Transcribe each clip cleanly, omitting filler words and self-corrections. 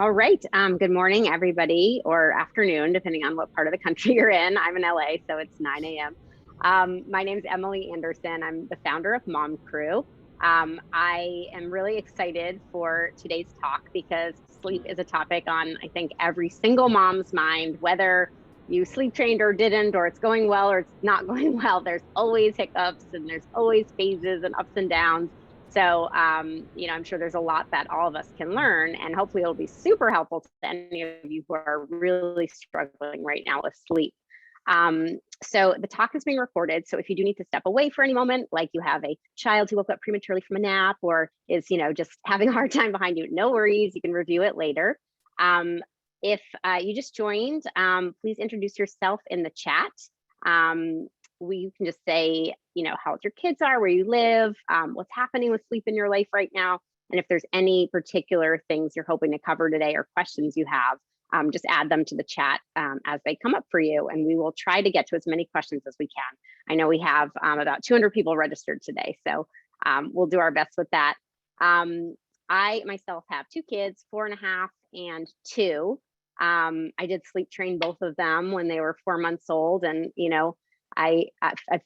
All right. Good morning, everybody, or afternoon, depending on what part of the country you're in. I'm in LA, so it's 9 a.m. My name is Emily Anderson. I'm the founder of Mom Crew. I am really excited for today's talk because sleep is a topic on, I think, every single mom's mind, whether you sleep trained or didn't, or it's going well or it's not going well. There's always hiccups and there's always phases and ups and downs. So, I'm sure there's a lot that all of us can learn, and hopefully it'll be super helpful to any of you who are really struggling right now with sleep. So the talk is being recorded. So if you do need to step away for any moment, like you have a child who woke up prematurely from a nap or is, just having a hard time behind you, no worries, you can review it later. If you just joined, please introduce yourself in the chat. You can just say, how old your kids are, where you live, what's happening with sleep in your life right now. And if there's any particular things you're hoping to cover today or questions you have, just add them to the chat as they come up for you. And we will try to get to as many questions as we can. I know we have about 200 people registered today, so we'll do our best with that. I myself have 2 kids, 4.5 and 2. I did sleep train both of them when they were 4 months old, and I've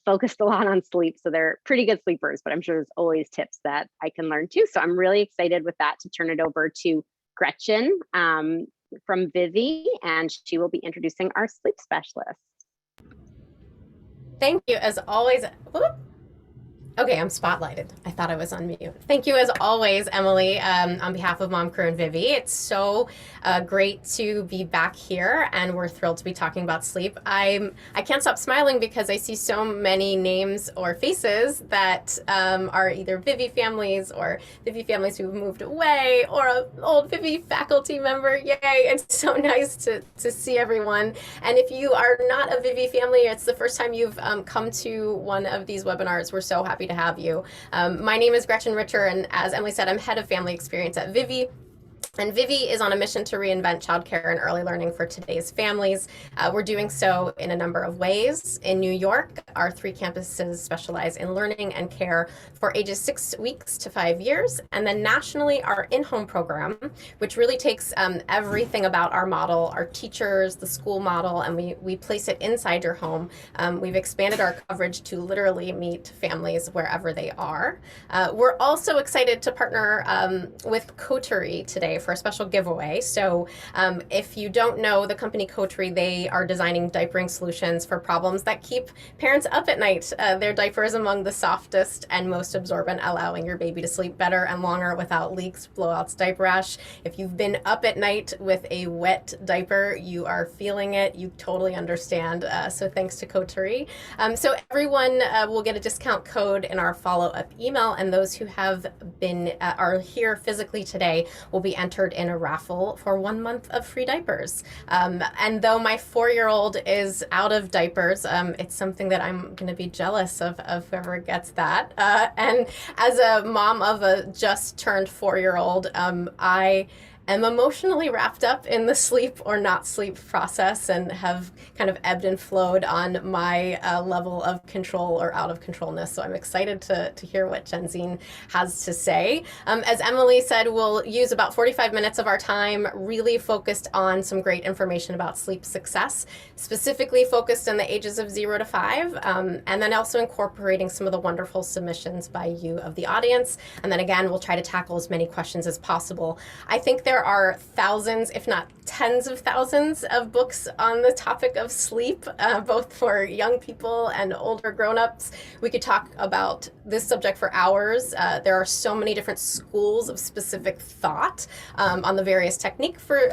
focused a lot on sleep, so they're pretty good sleepers, but I'm sure there's always tips that I can learn too. So I'm really excited with that to turn it over to Gretchen from Vivvi, and she will be introducing our sleep specialist. Thank you as always. Whoop. Okay, I'm spotlighted. I thought I was on mute. Thank you as always, Emily, on behalf of Mom Crew and Vivvi. It's so great to be back here, and we're thrilled to be talking about sleep. I can't stop smiling because I see so many names or faces that are either Vivvi families or Vivvi families who've moved away or an old Vivvi faculty member. Yay, it's so nice to see everyone. And if you are not a Vivvi family, it's the first time you've come to one of these webinars, we're so happy to have you. My name is Gretchen Richer, and as Emily said, I'm head of family experience at Vivvi. And Vivvi is on a mission to reinvent childcare and early learning for today's families. We're doing so in a number of ways. In New York, our 3 campuses specialize in learning and care for ages 6 weeks to 5 years. And then nationally, our in-home program, which really takes everything about our model, our teachers, the school model, and we place it inside your home. We've expanded our coverage to literally meet families wherever they are. We're also excited to partner with Coterie today for a special giveaway. So if you don't know the company Coterie, they are designing diapering solutions for problems that keep parents up at night. Their diaper is among the softest and most absorbent, allowing your baby to sleep better and longer without leaks, blowouts, diaper rash. If you've been up at night with a wet diaper, you are feeling it. You totally understand. So thanks to Coterie. So everyone will get a discount code in our follow-up email, and those who have been are here physically today will be entered in a raffle for 1 month of free diapers. And though my 4-year-old is out of diapers, it's something that I'm going to be jealous of whoever gets that. And as a mom of a just turned 4-year-old, I am emotionally wrapped up in the sleep or not sleep process and have kind of ebbed and flowed on my level of control or out of controlness. So I'm excited to hear what Jensine has to say. As Emily said, we'll use about 45 minutes of our time really focused on some great information about sleep success, specifically focused on the ages of 0 to 5, and then also incorporating some of the wonderful submissions by you of the audience. And then again, we'll try to tackle as many questions as possible. I think there are thousands, if not tens of thousands of books on the topic of sleep, both for young people and older grown-ups. We could talk about this subject for hours. There are so many different schools of specific thought on the various technique for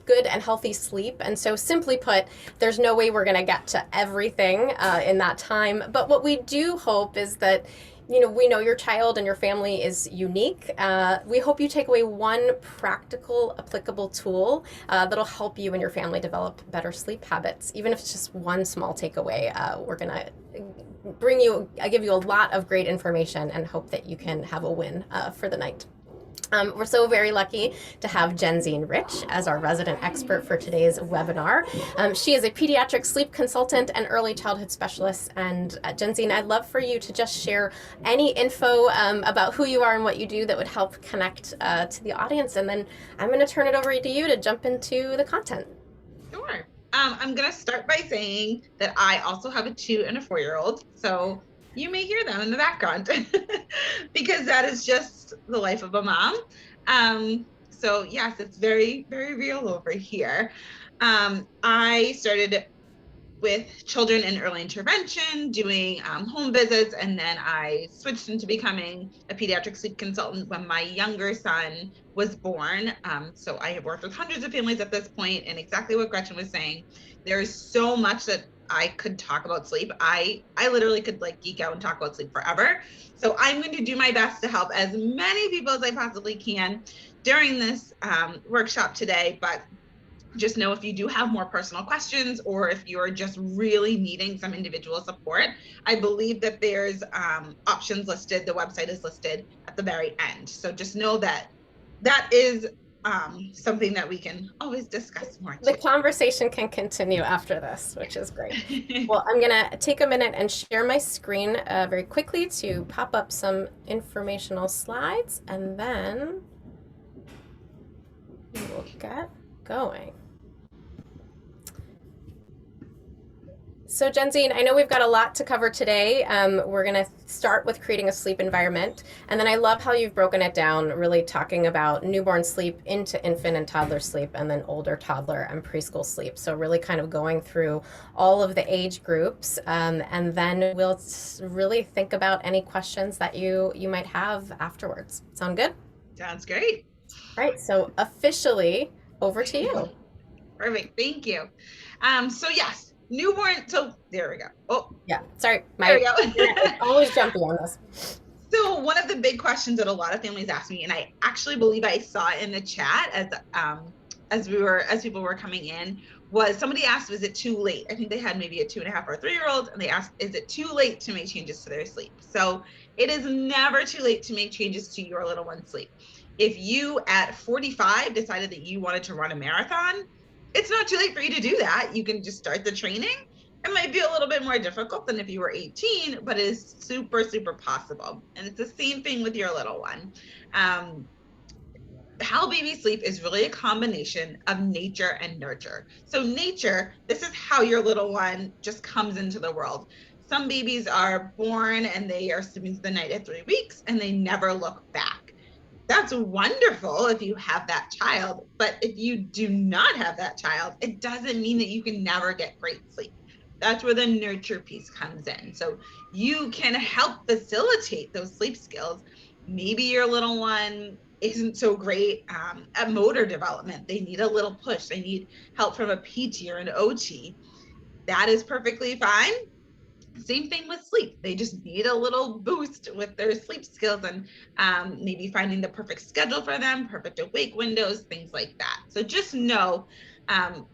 good and healthy sleep. And so simply put, there's no way we're going to get to everything in that time. But what we do hope is that we know your child and your family is unique. We hope you take away one practical, applicable tool that'll help you and your family develop better sleep habits. Even if it's just one small takeaway, we're gonna give you a lot of great information and hope that you can have a win for the night. We're so very lucky to have Jensine Rich as our resident expert for today's webinar. She is a pediatric sleep consultant and early childhood specialist. And Jensine, I'd love for you to just share any info about who you are and what you do that would help connect to the audience. And then I'm going to turn it over to you to jump into the content. Sure. I'm going to start by saying that I also have a 2 and a 4-year-old. So you may hear them in the background because that is just the life of a mom. So yes, it's very, very real over here. I started with children in early intervention, doing home visits, and then I switched into becoming a pediatric sleep consultant when my younger son was born. So I have worked with hundreds of families at this point, and exactly what Gretchen was saying, there's so much that I could talk about sleep. I literally could like geek out and talk about sleep forever. So I'm going to do my best to help as many people as I possibly can during this workshop today, but just know if you do have more personal questions or if you're just really needing some individual support, I believe that there's options listed. The website is listed at the very end. So just know that that is something that we can always discuss more. The conversation can continue after this, which is great. Well, I'm going to take a minute and share my screen very quickly to pop up some informational slides, and then we will get going. So Jensine, I know we've got a lot to cover today. We're going to start with creating a sleep environment. And then I love how you've broken it down, really talking about newborn sleep into infant and toddler sleep, and then older toddler and preschool sleep. So really kind of going through all of the age groups. And then we'll really think about any questions that you might have afterwards. Sound good? Sounds great. All right, so officially over to you. Perfect, thank you. So yes. Newborn, so there we go. Oh, yeah, sorry. There we go. Always jumpy on this. So one of the big questions that a lot of families ask me, and I actually believe I saw it in the chat as people were coming in, was somebody asked, is it too late? I think they had maybe a 2.5 or 3-year-old, and they asked, is it too late to make changes to their sleep? So it is never too late to make changes to your little one's sleep. If you at 45 decided that you wanted to run a marathon, it's not too late for you to do that. You can just start the training. It might be a little bit more difficult than if you were 18, but it is super, super possible. And it's the same thing with your little one. How babies sleep is really a combination of nature and nurture. So nature, this is how your little one just comes into the world. Some babies are born and they are sleeping through the night at 3 weeks and they never look back. That's wonderful if you have that child, but if you do not have that child, it doesn't mean that you can never get great sleep. That's where the nurture piece comes in. So you can help facilitate those sleep skills. Maybe your little one isn't so great at motor development. They need a little push. They need help from a PT or an OT. That is perfectly fine. Same thing with sleep. They just need a little boost with their sleep skills and maybe finding the perfect schedule for them, perfect awake windows, things like that. So just know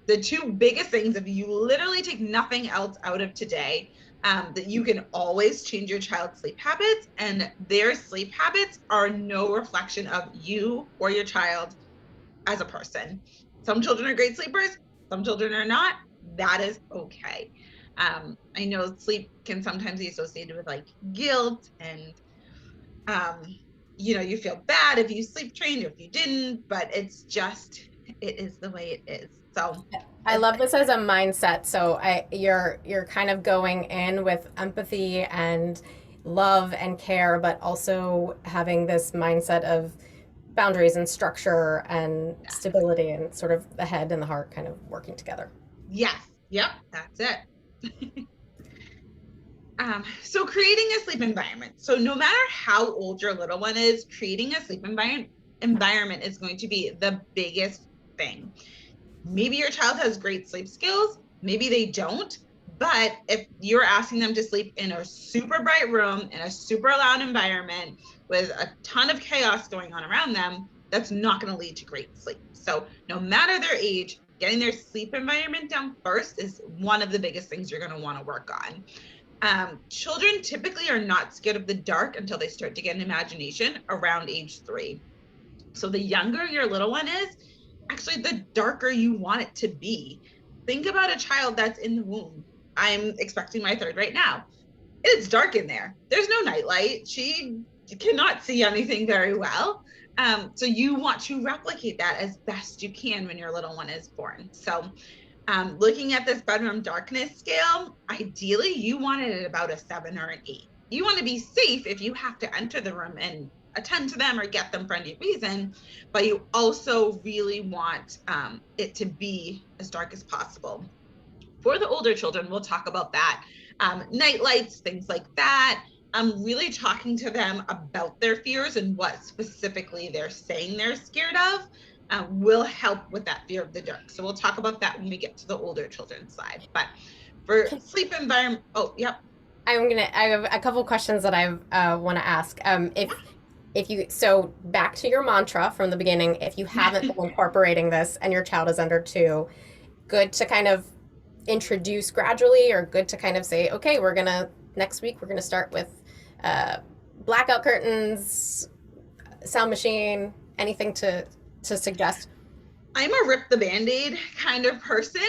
the 2 biggest things, if you literally take nothing else out of today, that you can always change your child's sleep habits, and their sleep habits are no reflection of you or your child as a person. Some children are great sleepers, some children are not. That is okay. I know sleep can sometimes be associated with like guilt and, you feel bad if you sleep trained or if you didn't, but it is the way it is. So I love this as a mindset. So you're kind of going in with empathy and love and care, but also having this mindset of boundaries and structure and stability and sort of the head and the heart kind of working together. Yes. Yep. That's it. So creating a sleep environment. So no matter how old your little one is, creating a sleep environment is going to be the biggest thing. Maybe your child has great sleep skills, maybe they don't, but if you're asking them to sleep in a super bright room, in a super loud environment with a ton of chaos going on around them, that's not going to lead to great sleep. So no matter their age, getting their sleep environment down first is one of the biggest things you're going to want to work on. Children typically are not scared of the dark until they start to get an imagination around age 3. So the younger your little one is, actually the darker you want it to be. Think about a child that's in the womb. I'm expecting my third right now. It's dark in there. There's no nightlight. She cannot see anything very well. So you want to replicate that as best you can when your little one is born. So looking at this bedroom darkness scale, ideally you want it at about a 7 or an 8. You want to be safe if you have to enter the room and attend to them or get them for any reason, but you also really want it to be as dark as possible. For the older children, we'll talk about that. Night lights, things like that. I'm really talking to them about their fears and what specifically they're saying they're scared of will help with that fear of the dark. So we'll talk about that when we get to the older children's side. But for sleep environment, I have a couple questions that I want to ask. So back to your mantra from the beginning, if you haven't been incorporating this and your child is under 2, good to kind of introduce gradually, or good to kind of say, okay, next week we're gonna start with blackout curtains, sound machine, anything to suggest? I'm a rip the Band-Aid kind of person.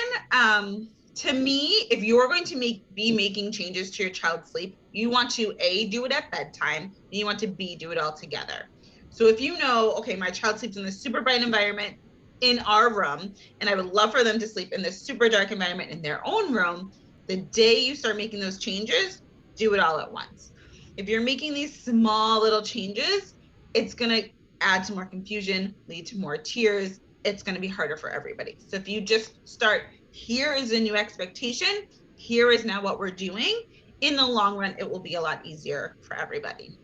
To me, if you're going to be making changes to your child's sleep, you want to A, do it at bedtime, and you want to B, do it all together. So if you know, okay, my child sleeps in this super bright environment in our room, and I would love for them to sleep in this super dark environment in their own room, the day you start making those changes, do it all at once. If you're making these small little changes, it's gonna add to more confusion, lead to more tears. It's gonna be harder for everybody. So if you just start, here is a new expectation, here is now what we're doing, in the long run, it will be a lot easier for everybody.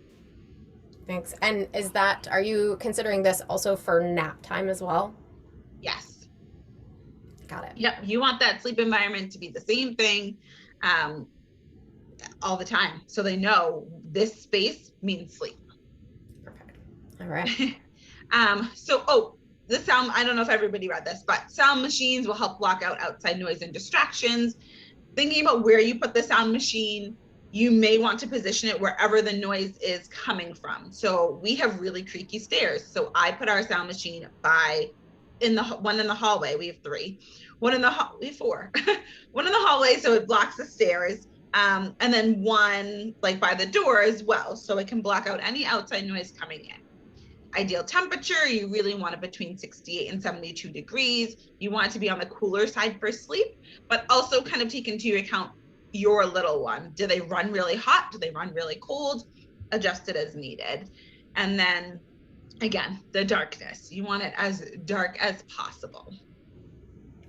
Thanks. And are you considering this also for nap time as well? Yes. Got it. Yep. You want that sleep environment to be the same thing all the time. So they know this space means sleep. Perfect. All right. The sound, I don't know if everybody read this, but sound machines will help block out outside noise and distractions. Thinking about where you put the sound machine, you may want to position it wherever the noise is coming from. So we have really creaky stairs. So I put our sound machine one in the hallway. We have 3. We have 4. One in the hallway, so it blocks the stairs. And then one like by the door as well, so it can block out any outside noise coming in. Ideal temperature, you really want it between 68 and 72 degrees. You want it to be on the cooler side for sleep, but also kind of take into account your little one. Do they run really hot? Do they run really cold? Adjust it as needed. And then again, the darkness. You want it as dark as possible.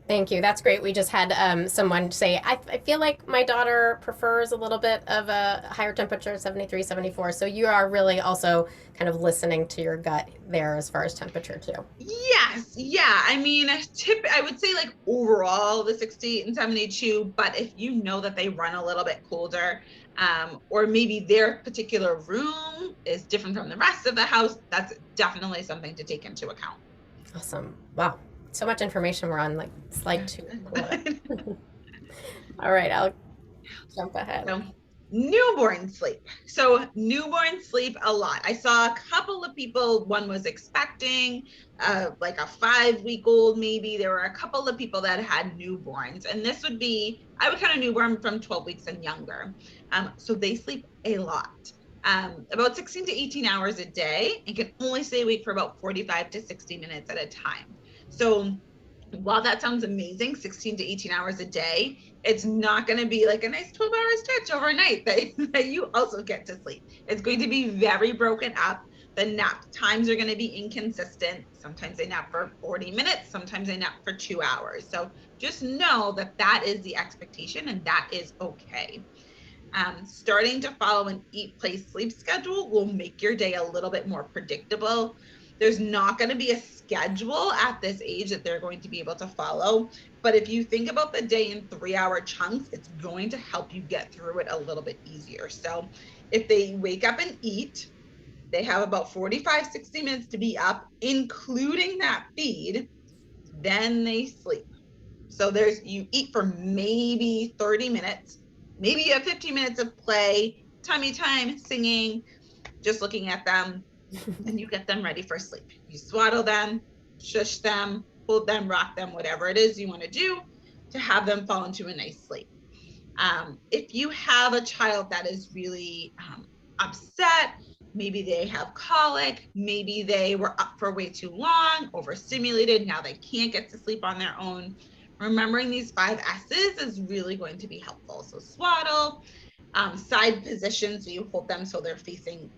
Thank you. That's great. We just had someone say, I feel like my daughter prefers a little bit of a higher temperature, 73, 74. So you are really also kind of listening to your gut there as far as temperature too. Yes. Yeah. I mean, I would say like overall the 68 and 72, but if you know that they run a little bit colder, or maybe their particular room is different from the rest of the house, that's definitely something to take into account. Awesome. Wow. So much information. We're on like slide 2. All right, I'll jump ahead. So, newborn sleep. So newborn sleep a lot. I saw a couple of people, one was expecting like a 5-week-old maybe. There were a couple of people that had newborns, and this would be, I would count a newborn from 12 weeks and younger. So they sleep a lot. About 16 to 18 hours a day, and can only stay awake for about 45 to 60 minutes at a time. So while that sounds amazing, 16 to 18 hours a day, it's not going to be like a nice 12-hour stretch overnight that you also get to sleep. It's going to be very broken up. The nap times are going to be inconsistent. Sometimes they nap for 40 minutes, sometimes they nap for 2 hours. So just know that that is the expectation, and that is okay. Starting to follow an eat, play, sleep schedule will make your day a little bit more predictable. There's not going to be a schedule at this age that they're going to be able to follow. But if you think about the day in 3-hour chunks, it's going to help you get through it a little bit easier. So if they wake up and eat, they have about 45, 60 minutes to be up, including that feed, then they sleep. So you eat for maybe 30 minutes, maybe you have 15 minutes of play, tummy time, singing, just looking at them. and you get them ready for sleep. You swaddle them, shush them, hold them, rock them, whatever it is you want to do to have them fall into a nice sleep. If you have a child that is really upset, maybe they have colic, maybe they were up for way too long, overstimulated, now they can't get to sleep on their own, remembering these 5 S's is really going to be helpful. So swaddle, side position, so you hold them so they're facing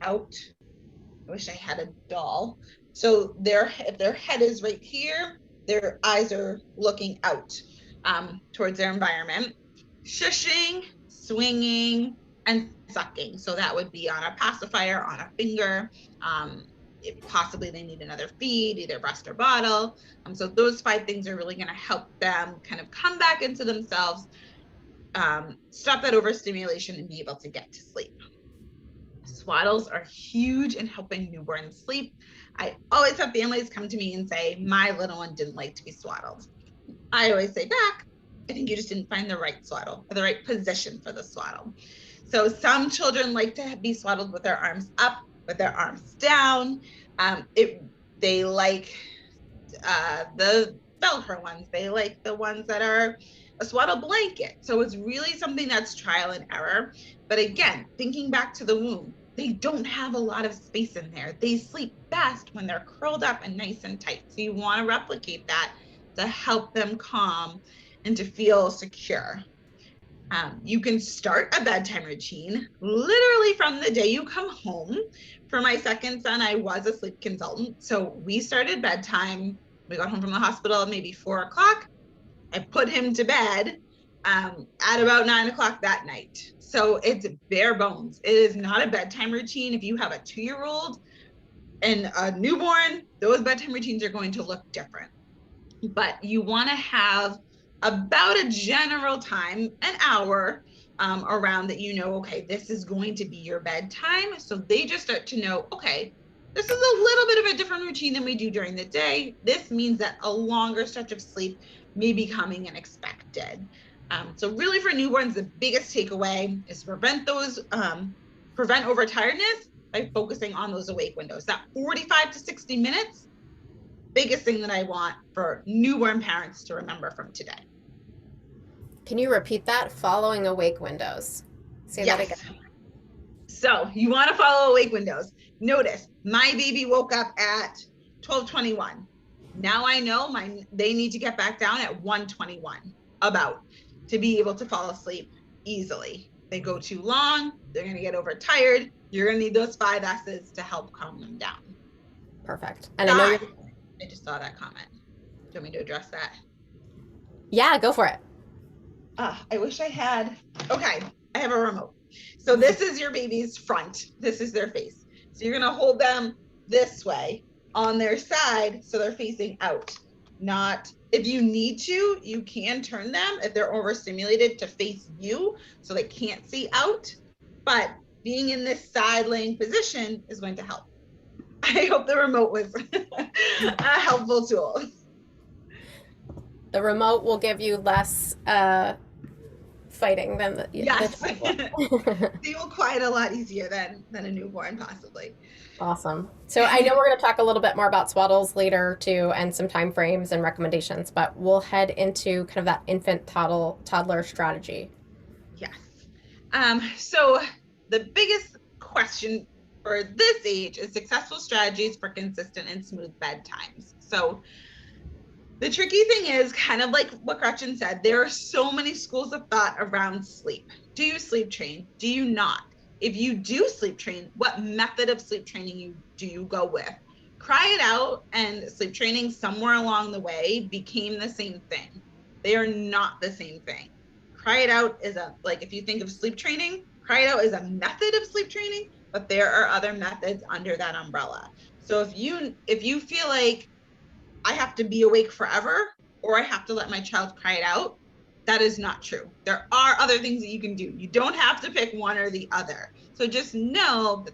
out. I wish I had a doll. So if their head is right here, their eyes are looking out towards their environment. Shushing, swinging, and sucking. So that would be on a pacifier, on a finger. If possibly they need another feed, either breast or bottle. So those 5 things are really going to help them kind of come back into themselves, stop that overstimulation, and be able to get to sleep. Swaddles are huge in helping newborns sleep. I always have families come to me and say, my little one didn't like to be swaddled. I always say back, I think you just didn't find the right swaddle or the right position for the swaddle. So some children like to be swaddled with their arms up, with their arms down. They like the Velcro ones. They like the ones that are a swaddle blanket. So it's really something that's trial and error. But again, thinking back to the womb, they don't have a lot of space in there. They sleep best when they're curled up and nice and tight. So you want to replicate that to help them calm and to feel secure. You can start a bedtime routine literally from the day you come home. For my second son, I was a sleep consultant. So we started bedtime. We got home from the hospital maybe 4 o'clock. I put him to bed at about 9 o'clock that night. So it's bare bones. It is not a bedtime routine. If you have a 2-year-old and a newborn, those bedtime routines are going to look different. But you want to have about a general time, an hour around that, okay, this is going to be your bedtime. So they just start to know, okay, this is a little bit of a different routine than we do during the day. This means that a longer stretch of sleep may be coming and expected. So really for newborns, the biggest takeaway is to prevent overtiredness by focusing on those awake windows. That 45 to 60 minutes, biggest thing that I want for newborn parents to remember from today. Can you repeat that? Following awake windows. Say that again. So you want to follow awake windows. Notice my baby woke up at 12:21. Now I know they need to get back down at 1:21 about to be able to fall asleep easily. They go too long, they're going to get overtired. You're going to need those 5 S's to help calm them down. Perfect. And I just saw that comment. Do you want me to address that? Yeah, go for it. I wish I had. Okay, I have a remote. So this is your baby's front. This is their face. So you're going to hold them this way on their side so they're facing out. Not, if you need to, you can turn them if they're overstimulated to face you so they can't see out. But being in this side laying position is going to help. I hope the remote was a helpful tool. The remote will give you less fighting than the yes. They will quiet a lot easier than a newborn, possibly. Awesome. So I know we're going to talk a little bit more about swaddles later too, and some time frames and recommendations, but we'll head into kind of that infant toddler strategy. Yes. So the biggest question for this age is successful strategies for consistent and smooth bedtimes. So the tricky thing is kind of like what Gretchen said, there are so many schools of thought around sleep. Do you sleep train? Do you not? If you do sleep train, what method of sleep training do you go with? Cry It Out and sleep training somewhere along the way became the same thing. They are not the same thing. Cry It Out is if you think of sleep training, Cry It Out is a method of sleep training, but there are other methods under that umbrella. So if you feel like I have to be awake forever or I have to let my child cry it out, that is not true. There are other things that you can do. You don't have to pick one or the other. So just know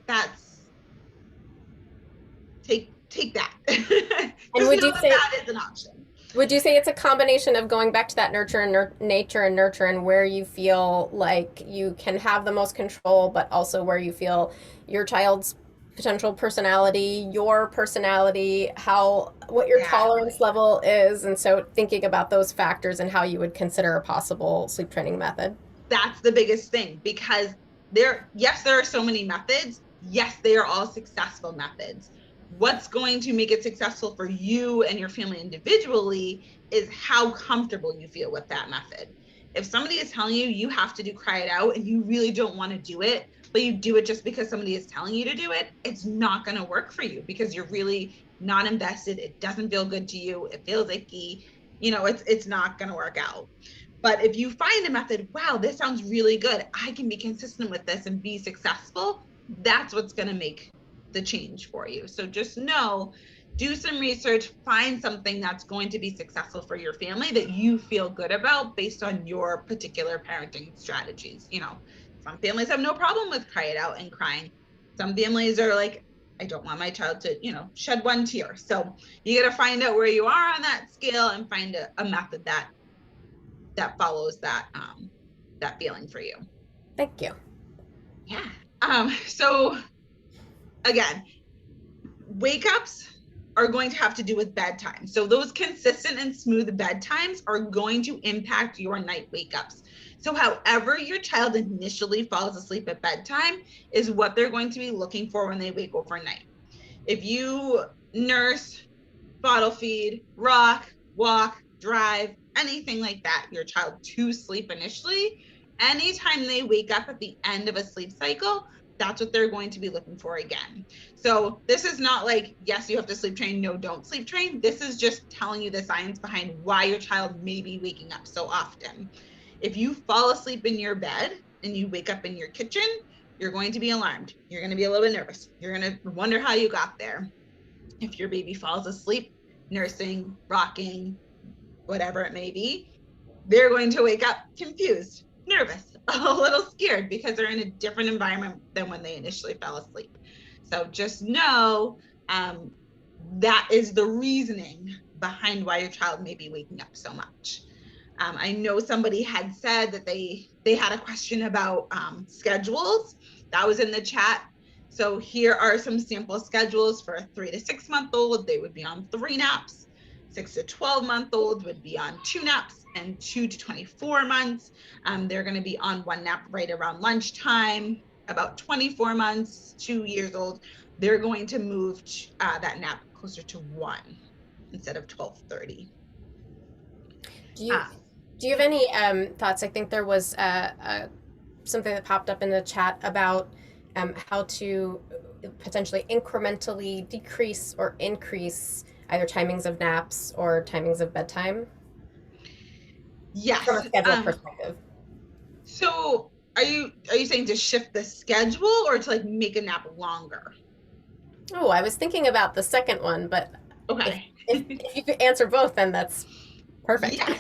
take that. And would you say that is an option? Would you say it's a combination of going back to that nature and nurture and where you feel like you can have the most control, but also where you feel your child's potential personality, your personality, what your tolerance Exactly. level is, and so thinking about those factors and how you would consider a possible sleep training method. That's the biggest thing, because there are so many methods. Yes, they are all successful methods. What's going to make it successful for you and your family individually is how comfortable you feel with that method. If somebody is telling you you have to do cry it out and you really don't want to do it, but you do it just because somebody is telling you to do it, it's not going to work for you because you're really not invested. It doesn't feel good to you. It feels icky. It's not going to work out. But if you find a method, wow, this sounds really good, I can be consistent with this and be successful, that's what's going to make the change for you. So just know, do some research, find something that's going to be successful for your family that you feel good about based on your particular parenting strategies. Some families have no problem with cry it out and crying. Some families are like, I don't want my child to, shed one tear. So you got to find out where you are on that scale and find a method that follows that feeling for you. Thank you. Yeah. So again, wake ups are going to have to do with bedtime. So those consistent and smooth bedtimes are going to impact your night wake ups. So however your child initially falls asleep at bedtime is what they're going to be looking for when they wake overnight. If you nurse, bottle feed, rock, walk, drive, anything like that, your child to sleep initially, anytime they wake up at the end of a sleep cycle, that's what they're going to be looking for again. So this is not like, yes, you have to sleep train, no, don't sleep train. This is just telling you the science behind why your child may be waking up so often. If you fall asleep in your bed and you wake up in your kitchen, you're going to be alarmed. You're going to be a little bit nervous. You're going to wonder how you got there. If your baby falls asleep, nursing, rocking, whatever it may be, they're going to wake up confused, nervous, a little scared because they're in a different environment than when they initially fell asleep. So just know that is the reasoning behind why your child may be waking up so much. I know somebody had said that they had a question about schedules. That was in the chat. So here are some sample schedules for a 3 to 6 month old. They would be on 3 naps. 6 to 12 month old would be on 2 naps, and 2 to 24 months, they're going to be on 1 nap right around lunchtime. About 24 months, 2 years old, they're going to move that nap closer to 1 instead of 12:30. Do you have any thoughts? I think there was something that popped up in the chat about how to potentially incrementally decrease or increase either timings of naps or timings of bedtime. Yes. From a schedule perspective. So are you saying to shift the schedule or to like make a nap longer? Oh, I was thinking about the second one, but okay. if you could answer both, then that's perfect. Yes.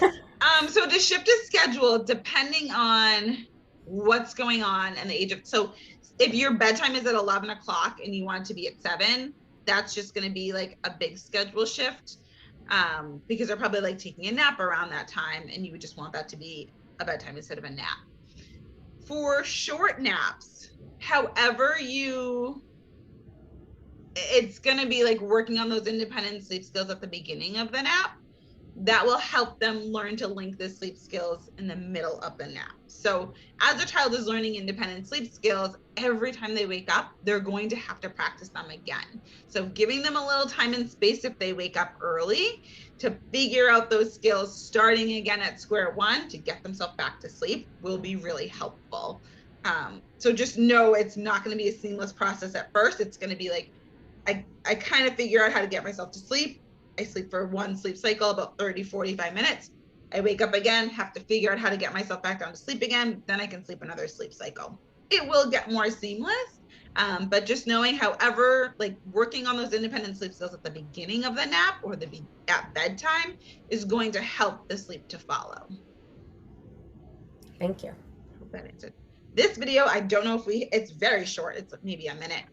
So to shift a schedule, depending on what's going on and the age of, so if your bedtime is at 11 o'clock and you want it to be at 7, that's just going to be like a big schedule shift, because they're probably like taking a nap around that time and you would just want that to be a bedtime instead of a nap. For short naps, however it's going to be like working on those independent sleep skills at the beginning of the nap. That will help them learn to link the sleep skills in the middle of the nap. So as a child is learning independent sleep skills, every time they wake up, they're going to have to practice them again. So giving them a little time and space if they wake up early to figure out those skills, starting again at square one to get themselves back to sleep, will be really helpful. So just know it's not going to be a seamless process at first. It's going to be like, I kind of figure out how to get myself to sleep. I sleep for 1 sleep cycle, about 30, 45 minutes. I wake up again, have to figure out how to get myself back down to sleep again. Then I can sleep another sleep cycle. It will get more seamless, but just knowing, however, like working on those independent sleep skills at the beginning of the nap or at bedtime is going to help the sleep to follow. Thank you. I hope that answered. This video, I don't know if it's very short. It's maybe a minute.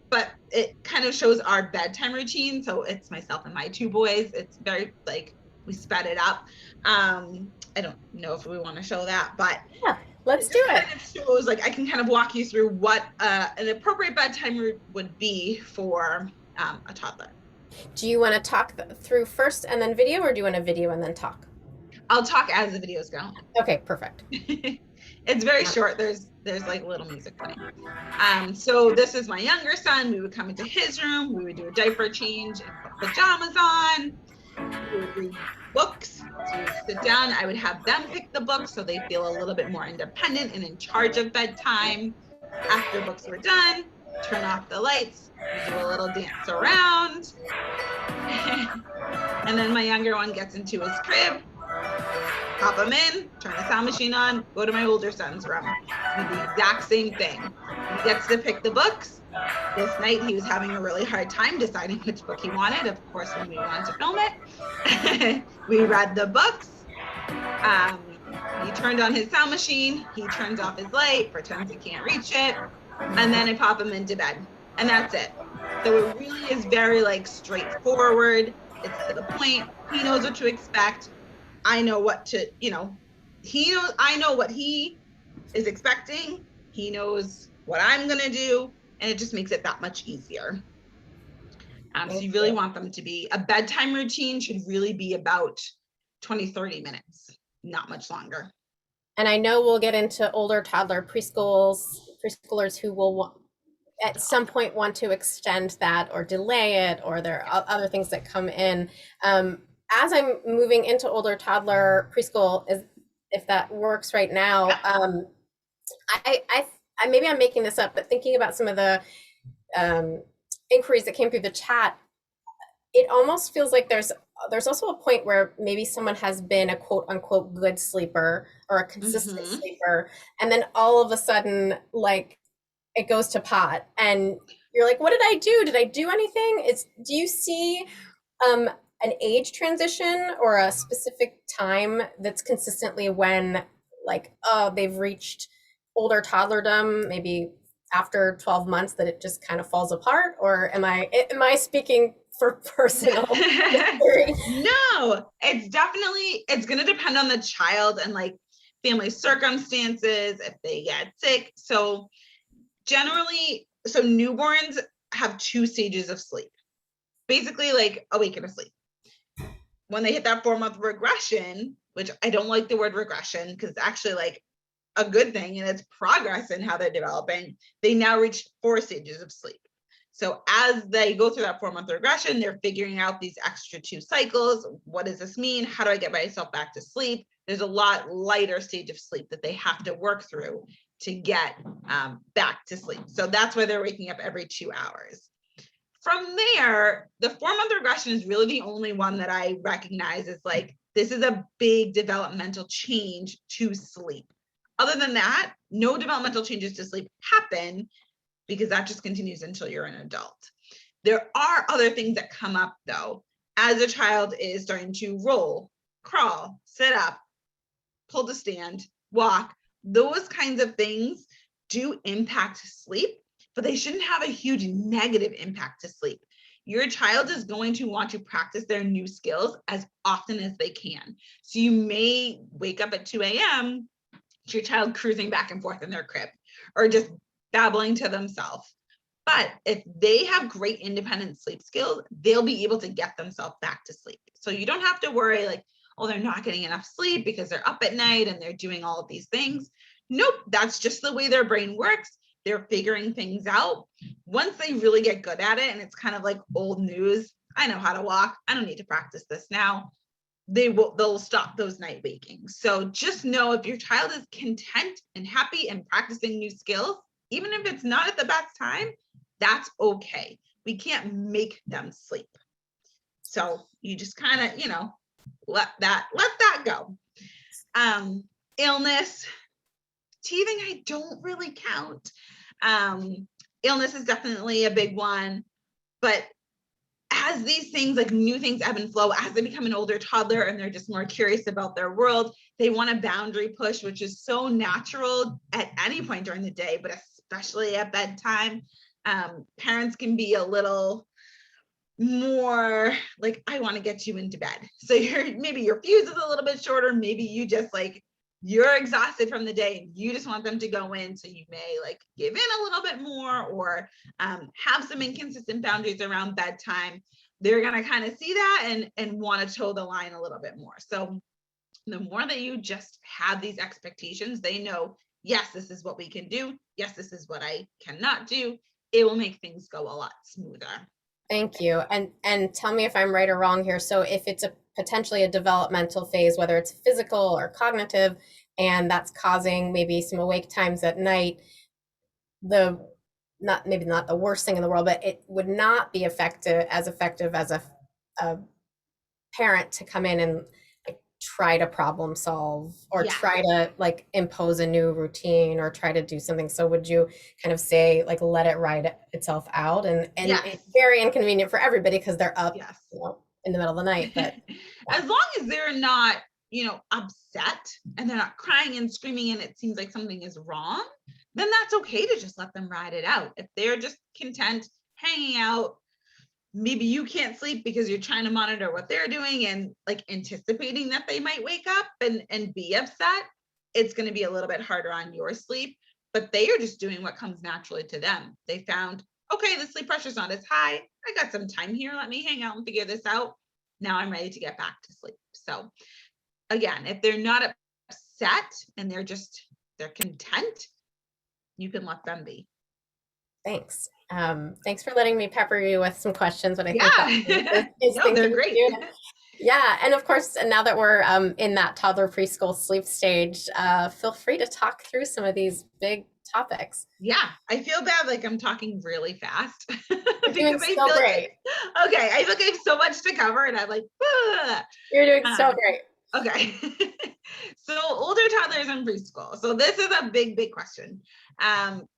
But it kind of shows our bedtime routine. So it's myself and my 2 boys. It's very like we sped it up. I don't know if we want to show that, but yeah, Let's do it. Kind of shows, like, I can kind of walk you through what an appropriate bedtime would be for a toddler. Do you want to talk through first and then video, or do you want to video and then talk? I'll talk as the video's going. Okay, perfect. It's very short. There's like little music playing. So this is my younger son. We would come into his room. We would do a diaper change and put pajamas on. We would read books. So we would sit down. I would have them pick the books so they feel a little bit more independent and in charge of bedtime. After books were done, turn off the lights. We do a little dance around. And then my younger one gets into his crib. Pop him in, turn the sound machine on, go to my older son's room. Do the exact same thing. He gets to pick the books. This night he was having a really hard time deciding which book he wanted. Of course, when we wanted to film it, we read the books. He turned on his sound machine. He turns off his light, pretends he can't reach it, and then I pop him into bed. And that's it. So it really is very like straightforward. It's to the point. He knows what to expect. I know what to, I know what he is expecting. He knows what I'm going to do. And it just makes it that much easier. So you really want them to be, a bedtime routine should really be about 20, 30 minutes, not much longer. And I know we'll get into older toddler preschoolers who will at some point want to extend that or delay it, or there are other things that come in. As I'm moving into older toddler preschool, if that works right now, I maybe I'm making this up, but thinking about some of the inquiries that came through the chat, it almost feels like there's also a point where maybe someone has been a quote unquote good sleeper or a consistent sleeper, and then all of a sudden, like, it goes to pot, and you're like, what did I do? Did I do anything? Do you see an age transition or a specific time that's consistently when, like, they've reached older toddlerdom, maybe after 12 months, that it just kind of falls apart? Or am I speaking for personal history? No, it's going to depend on the child and like family circumstances, if they get sick. So generally, newborns have 2 stages of sleep, basically like awake and asleep. When they hit that 4-month regression, which I don't like the word regression because it's actually like a good thing and it's progress in how they're developing, they now reach 4 stages of sleep. So as they go through that 4-month regression, they're figuring out these extra 2 cycles. What does this mean? How do I get myself back to sleep? There's a lot lighter stage of sleep that they have to work through to get back to sleep. So that's why they're waking up every 2 hours. From there, the 4-month regression is really the only one that I recognize as like, this is a big developmental change to sleep. Other than that, no developmental changes to sleep happen because that just continues until you're an adult. There are other things that come up though, as a child is starting to roll, crawl, sit up, pull to stand, walk. Those kinds of things do impact sleep, but they shouldn't have a huge negative impact to sleep. Your child is going to want to practice their new skills as often as they can. So you may wake up at 2 a.m., your child cruising back and forth in their crib or just babbling to themselves. But if they have great independent sleep skills, they'll be able to get themselves back to sleep. So you don't have to worry like, oh, they're not getting enough sleep because they're up at night and they're doing all of these things. Nope, that's just the way their brain works. They're figuring things out. Once they really get good at it, and it's kind of like old news, I know how to walk, I don't need to practice this now, they'll stop those night wakings. So just know if your child is content and happy and practicing new skills, even if it's not at the best time, that's okay. We can't make them sleep. So you just kind of, let that go. Illness, teething, I don't really count. Illness is definitely a big one, but as these things, like new things ebb and flow, as they become an older toddler and they're just more curious about their world, they want a boundary push, which is so natural at any point during the day, but especially at bedtime. Parents can be a little more like, I want to get you into bed. So maybe your fuse is a little bit shorter. Maybe you just like you're exhausted from the day and you just want them to go in. So you may like give in a little bit more, or have some inconsistent boundaries around bedtime. They're going to kind of see that and want to toe the line a little bit more. So the more that you just have these expectations, they know, yes, this is what we can do. Yes, this is what I cannot do. It will make things go a lot smoother. Thank you. And tell me if I'm right or wrong here. So if it's potentially a developmental phase, whether it's physical or cognitive, and that's causing maybe some awake times at night, maybe not the worst thing in the world, but it would not be effective as a parent to come in and like try to problem solve or try to like impose a new routine or try to do something. So would you kind of say like let it ride itself out? And it's very inconvenient for everybody because they're up in the middle of the night. But as long as they're not, upset and they're not crying and screaming and it seems like something is wrong, then that's okay to just let them ride it out. If they're just content hanging out, maybe you can't sleep because you're trying to monitor what they're doing and like anticipating that they might wake up and be upset, it's going to be a little bit harder on your sleep. But they are just doing what comes naturally to them. They found, okay, the sleep pressure's not as high. I got some time here. Let me hang out and figure this out. Now I'm ready to get back to sleep. So again, if they're not upset and they're content, you can let them be. Thanks. Thanks for letting me pepper you with some questions, but I think they're great. Yeah, and of course, now that we're in that toddler preschool sleep stage, feel free to talk through some of these big topics. Yeah, I feel bad like I'm talking really fast. You're doing so great. Okay, I feel like I have so much to cover and I'm like, You're doing so great. Okay. So older toddlers and preschool. So this is a big question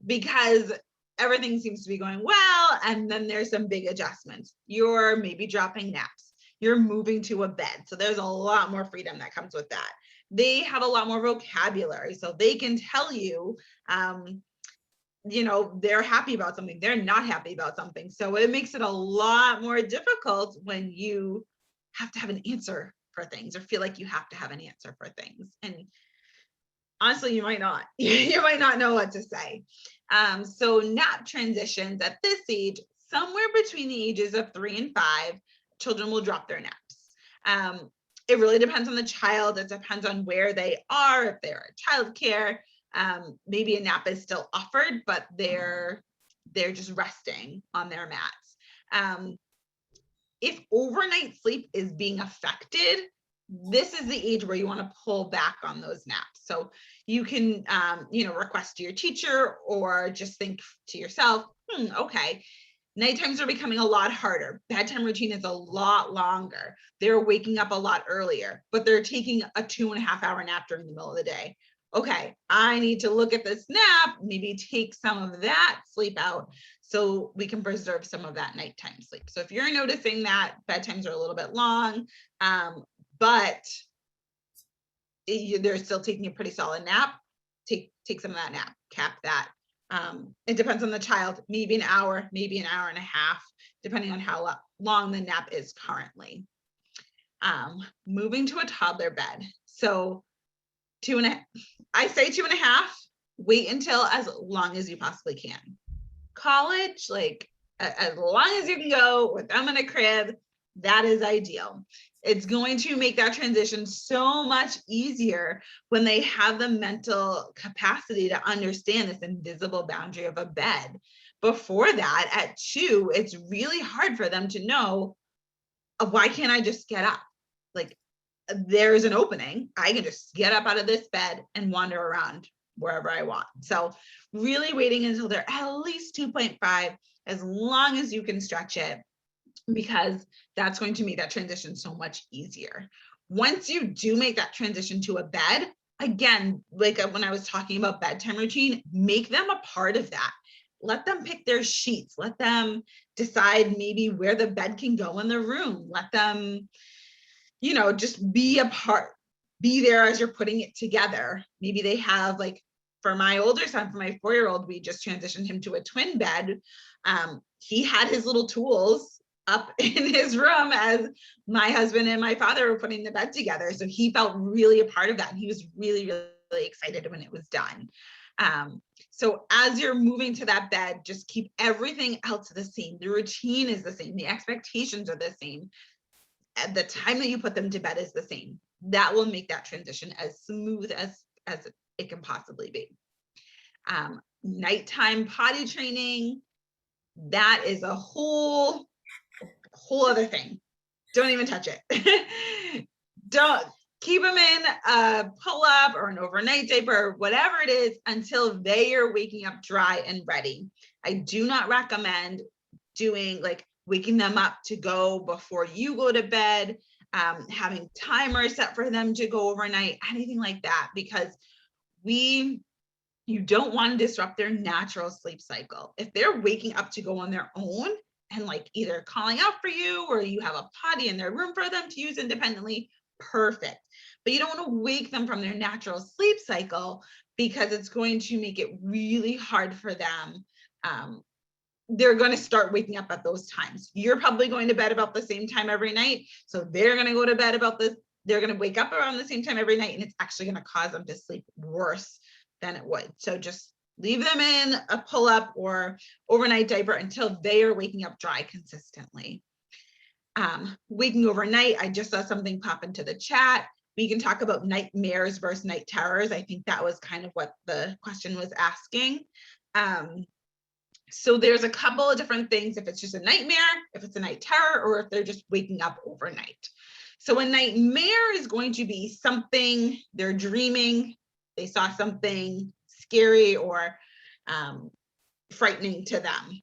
because everything seems to be going well. And then there's some big adjustments. You're maybe dropping naps. You're moving to a bed. So there's a lot more freedom that comes with that. They have a lot more vocabulary. So they can tell you, they're happy about something. They're not happy about something. So it makes it a lot more difficult when you have to have an answer for things or feel like you have to have an answer for things. And honestly, you might not. You might not know what to say. So nap transitions at this age, somewhere between the ages of 3 and 5, children will drop their naps. It really depends on the child. It depends on where they are, if they're at childcare. Maybe a nap is still offered, but they're just resting on their mats. If overnight sleep is being affected, this is the age where you want to pull back on those naps. So you can, request to your teacher or just think to yourself, okay, night times are becoming a lot harder. Bedtime routine is a lot longer. They're waking up a lot earlier, but they're taking a 2.5-hour nap during the middle of the day. Okay, I need to look at this nap, maybe take some of that sleep out so we can preserve some of that nighttime sleep. So if you're noticing that bedtimes are a little bit long, but they're still taking a pretty solid nap, take some of that nap, cap that. It depends on the child, maybe an hour, maybe an hour and a half, depending on how long the nap is currently. Moving to a toddler bed. So 2.5, I say 2.5, wait until as long as you possibly can. College, like as long as you can go with them in a crib, that is ideal. It's going to make that transition so much easier when they have the mental capacity to understand this invisible boundary of a bed. Before that, at 2, it's really hard for them to know, why can't I just get up? Like, there's an opening. I can just get up out of this bed and wander around wherever I want. So really waiting until they're at least 2.5, as long as you can stretch it, because that's going to make that transition so much easier. Once you do make that transition to a bed, again, like when I was talking about bedtime routine, make them a part of that. Let them pick their sheets. Let them decide maybe where the bed can go in the room. Let them, just be a part, be there as you're putting it together. Maybe they have, like, for my older son, for my 4-year-old, we just transitioned him to a twin bed. He had his little tools up in his room as my husband and my father were putting the bed together. So he felt really a part of that. And he was really, really excited when it was done. So as you're moving to that bed, just keep everything else the same. The routine is the same. The expectations are the same. At the time that you put them to bed is the same. That will make that transition as smooth as it can possibly be. Nighttime potty training, that is a whole other thing. Don't even touch it. Don't keep them in a pull-up or an overnight diaper or whatever it is until they are waking up dry and ready. I do not recommend doing like waking them up to go before you go to bed, having timers set for them to go overnight, anything like that, because you don't want to disrupt their natural sleep cycle. If they're waking up to go on their own and like either calling out for you or you have a potty in their room for them to use independently, perfect. But you don't want to wake them from their natural sleep cycle because it's going to make it really hard for them. They're going to start waking up at those times. You're probably going to bed about the same time every night. So they're going to go to bed about this. They're going to wake up around the same time every night, and it's actually going to cause them to sleep worse than it would. So just leave them in a pull-up or overnight diaper until they are waking up dry consistently. Waking overnight, I just saw something pop into the chat. We can talk about nightmares versus night terrors. I think that was kind of what the question was asking. So there's a couple of different things, if it's just a nightmare, if it's a night terror, or if they're just waking up overnight. So a nightmare is going to be something they're dreaming, they saw something scary or frightening to them.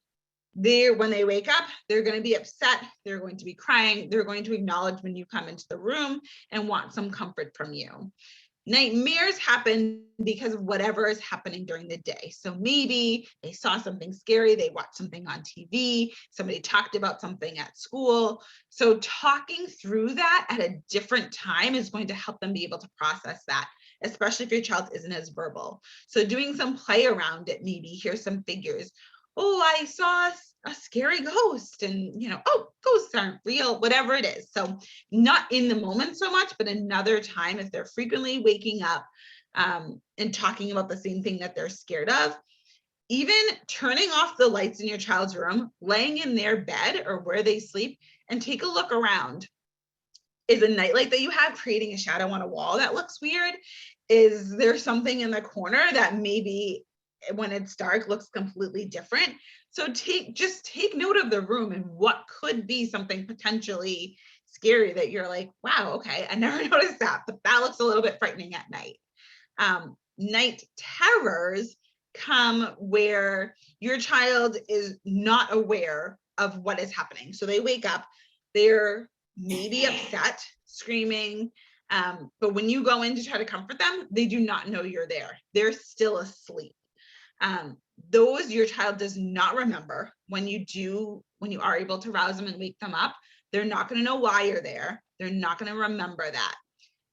When they wake up, they're going to be upset, they're going to be crying, they're going to acknowledge when you come into the room and want some comfort from you. Nightmares happen because of whatever is happening during the day. So maybe they saw something scary, they watched something on TV, somebody talked about something at school. So talking through that at a different time is going to help them be able to process that, especially if your child isn't as verbal. So doing some play around it, maybe here's some figures. Oh, I saw a scary ghost, and oh, ghosts aren't real, whatever it is. So not in the moment so much, but another time if they're frequently waking up and talking about the same thing that they're scared of. Even turning off the lights in your child's room, laying in their bed or where they sleep, and take a look around. Is a nightlight that you have creating a shadow on a wall that looks weird? Is there something in the corner that maybe when it's dark looks completely different? So just take note of the room and what could be something potentially scary that you're like, wow, okay, I never noticed that, but that looks a little bit frightening at night. Night terrors come where your child is not aware of what is happening. So they wake up, they're maybe upset, screaming, but when you go in to try to comfort them, they do not know you're there. They're still asleep. Those your child does not remember. When you are able to rouse them and wake them up, they're not going to know why you're there. They're not going to remember that.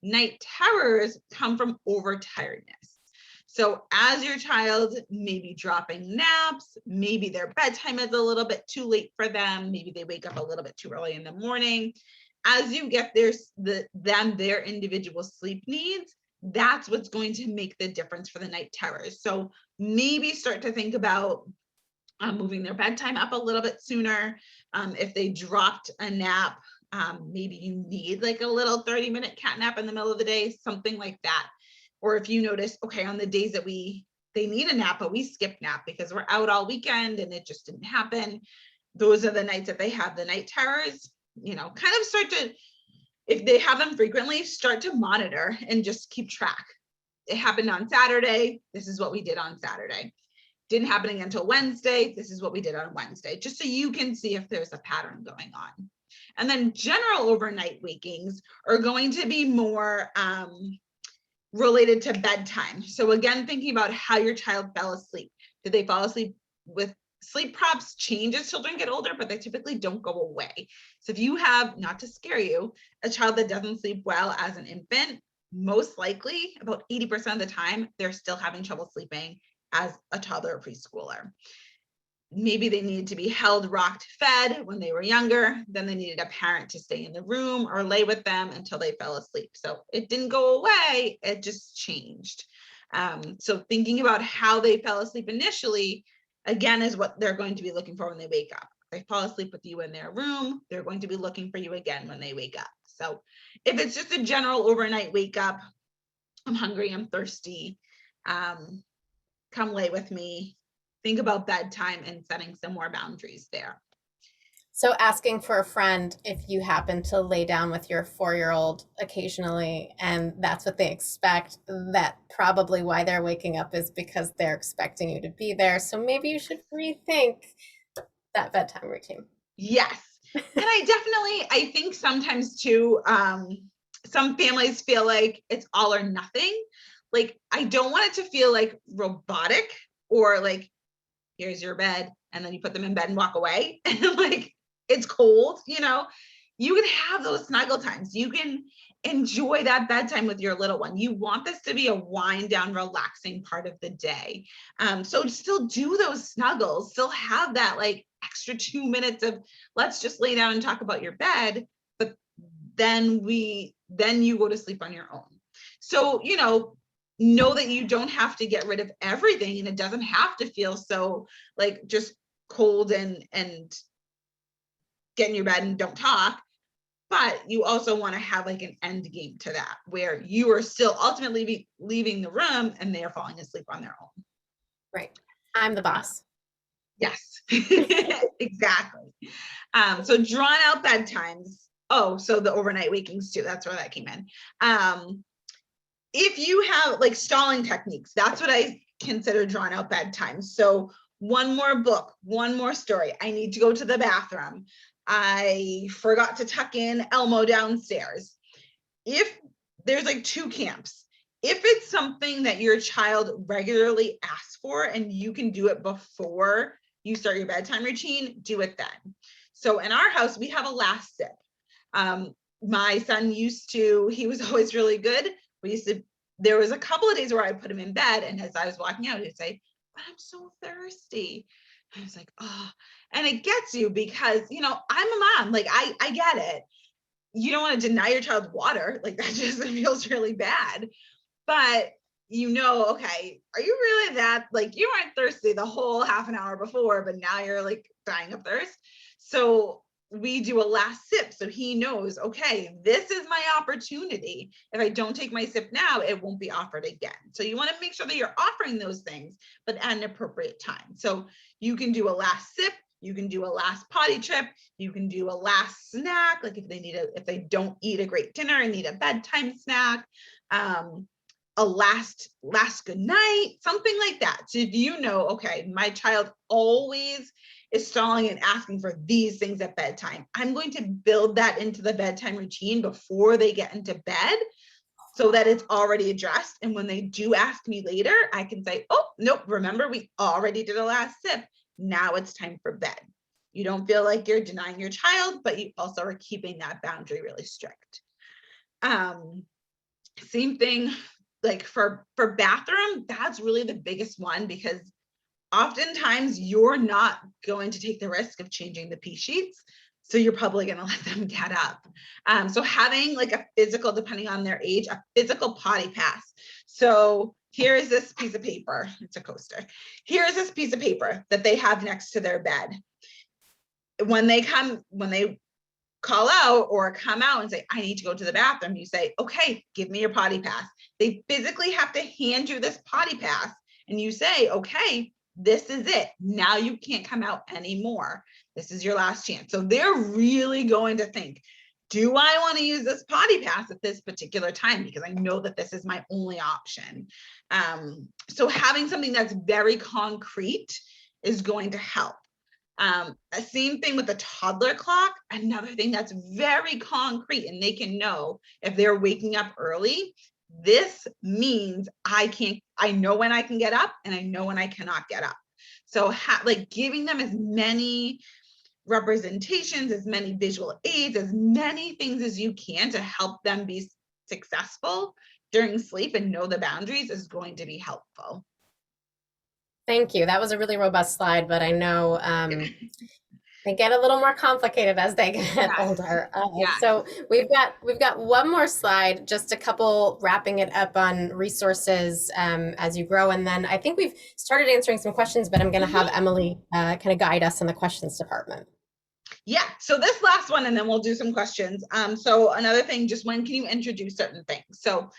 Night terrors come from overtiredness. So as your child may be dropping naps, maybe their bedtime is a little bit too late for them, maybe they wake up a little bit too early in the morning. As you get their individual sleep needs, that's what's going to make the difference for the night terrors. So maybe start to think about moving their bedtime up a little bit sooner. If they dropped a nap, maybe you need like a little 30-minute cat nap in the middle of the day, something like that. Or if you notice, okay, on the days that they need a nap, but we skip nap because we're out all weekend and it just didn't happen. Those are the nights that they have the night terrors, kind of start to, if they have them frequently, start to monitor and just keep track. It happened on Saturday. This is what we did on Saturday. Didn't happen again until Wednesday. This is what we did on Wednesday, just so you can see if there's a pattern going on. And then general overnight wakings are going to be more related to bedtime. So again, thinking about how your child fell asleep. Did they fall asleep with sleep props? Change as children get older, but they typically don't go away. So if you have, not to scare you, a child that doesn't sleep well as an infant, most likely about 80% of the time, they're still having trouble sleeping as a toddler or preschooler. maybe they needed to be held, rocked, fed when they were younger. Then they needed a parent to stay in the room or lay with them until they fell asleep. So it didn't go away, it just changed. So thinking about how they fell asleep initially, again, is what they're going to be looking for when they wake up. If they fall asleep with you in their room, they're going to be looking for you again when they wake up. So if it's just a general overnight wake up, I'm hungry, I'm thirsty, come lay with me, think about bedtime and setting some more boundaries there. So asking for a friend if you happen to lay down with your 4-year-old occasionally and that's what they expect, that probably why they're waking up is because they're expecting you to be there. So maybe you should rethink that bedtime routine. Yes. And I think sometimes too, some families feel like it's all or nothing. Like, I don't want it to feel like robotic or like, here's your bed, and then you put them in bed and walk away. And like, it's cold, you know, you can have those snuggle times. You can enjoy that bedtime with your little one. You want this to be a wind down, relaxing part of the day. So still do those snuggles, still have that like extra 2 minutes of let's just lay down and talk about your bed. But then you go to sleep on your own. So, you know that you don't have to get rid of everything, and it doesn't have to feel so like just cold and get in your bed and don't talk. But you also want to have like an end game to that, where you are still ultimately leaving the room and they're falling asleep on their own. Right. I'm the boss. Yes, exactly. So drawn out bedtimes. Oh, so the overnight wakings too. That's where that came in. If you have like stalling techniques, that's what I consider drawn out bedtimes. So one more book, one more story. I need to go to the bathroom. I forgot to tuck in Elmo downstairs. If there's like two camps, if it's something that your child regularly asks for and you can do it before you start your bedtime routine, do it then. So in our house, we have a last sip. My son he was always really good. There was a couple of days where I put him in bed, and as I was walking out, he'd say, but I'm so thirsty. I was like, oh, and it gets you because, I'm a mom, like I get it. You don't want to deny your child water. Like that just feels really bad. But okay, are you really that, like you weren't thirsty the whole half an hour before, but now you're like dying of thirst. So we do a last sip. So he knows, okay, this is my opportunity. If I don't take my sip now, it won't be offered again. So you want to make sure that you're offering those things, but at an appropriate time. So you can do a last sip. You can do a last potty trip. You can do a last snack. Like if they don't eat a great dinner and need a bedtime snack, a last good night, something like that. So if okay, my child always is stalling and asking for these things at bedtime, I'm going to build that into the bedtime routine before they get into bed so that it's already addressed. And when they do ask me later, I can say, oh, nope, remember we already did a last sip. Now it's time for bed. You don't feel like you're denying your child, but you also are keeping that boundary really strict. Same thing, like for bathroom, that's really the biggest one, because oftentimes you're not going to take the risk of changing the pee sheets. So you're probably going to let them get up. So having like a physical, depending on their age, a physical potty pass. So here is this piece of paper. It's a coaster. Here's this piece of paper that they have next to their bed. When they call out or come out and say, I need to go to the bathroom, you say, okay, give me your potty pass. They physically have to hand you this potty pass and you say, okay, this is it. Now you can't come out anymore. This is your last chance. So they're really going to think, do I want to use this potty pass at this particular time? Because I know that this is my only option. So having something that's very concrete is going to help. Same thing with the toddler clock, another thing that's very concrete, and they can know if they're waking up early, this means I know when I can get up and I know when I cannot get up. So like giving them as many representations, as many visual aids, as many things as you can to help them be successful during sleep and know the boundaries is going to be helpful. Thank you. That was a really robust slide, but I know they get a little more complicated as they get Yes. older. Yes. So we've got one more slide, just a couple wrapping it up on resources as you grow, and then I think we've started answering some questions, but I'm going to have Emily kind of guide us in the questions department. Yeah, so this last one, and then we'll do some questions. So another thing, just when can you introduce certain things? So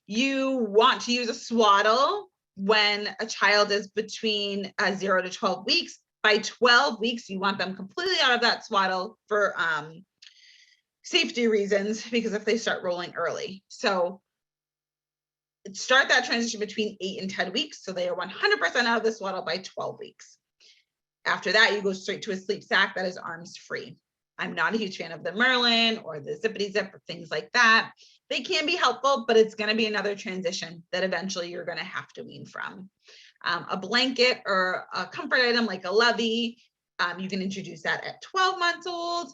you want to use a swaddle when a child is between 0 to 12 weeks. By 12 weeks, you want them completely out of that swaddle for safety reasons, because if they start rolling early. So start that transition between 8 and 10 weeks. So they are 100% out of the swaddle by 12 weeks. After that, you go straight to a sleep sack that is arms free. I'm not a huge fan of the Merlin or the Zippity Zip or things like that. They can be helpful, but it's going to be another transition that eventually you're going to have to wean from. A blanket or a comfort item like a lovey, you can introduce that at 12 months old.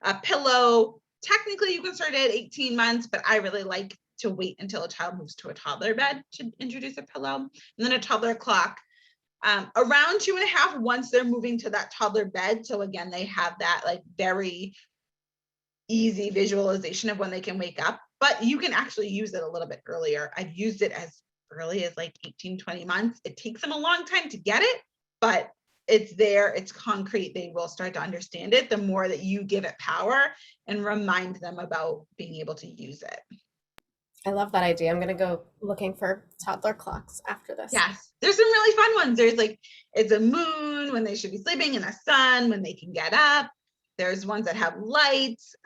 A pillow, technically you can start at 18 months, but I really like to wait until a child moves to a toddler bed to introduce a pillow. And then a toddler clock. Around 2.5 once they're moving to that toddler bed. So again, they have that like very easy visualization of when they can wake up, but you can actually use it a little bit earlier. I've used it as early as like 18, 20 months. It takes them a long time to get it, but it's there, it's concrete. They will start to understand it the more that you give it power and remind them about being able to use it. I love that idea. I'm going to go looking for toddler clocks after this. Yes, there's some really fun ones. There's like, it's a moon when they should be sleeping and a sun when they can get up. There's ones that have lights.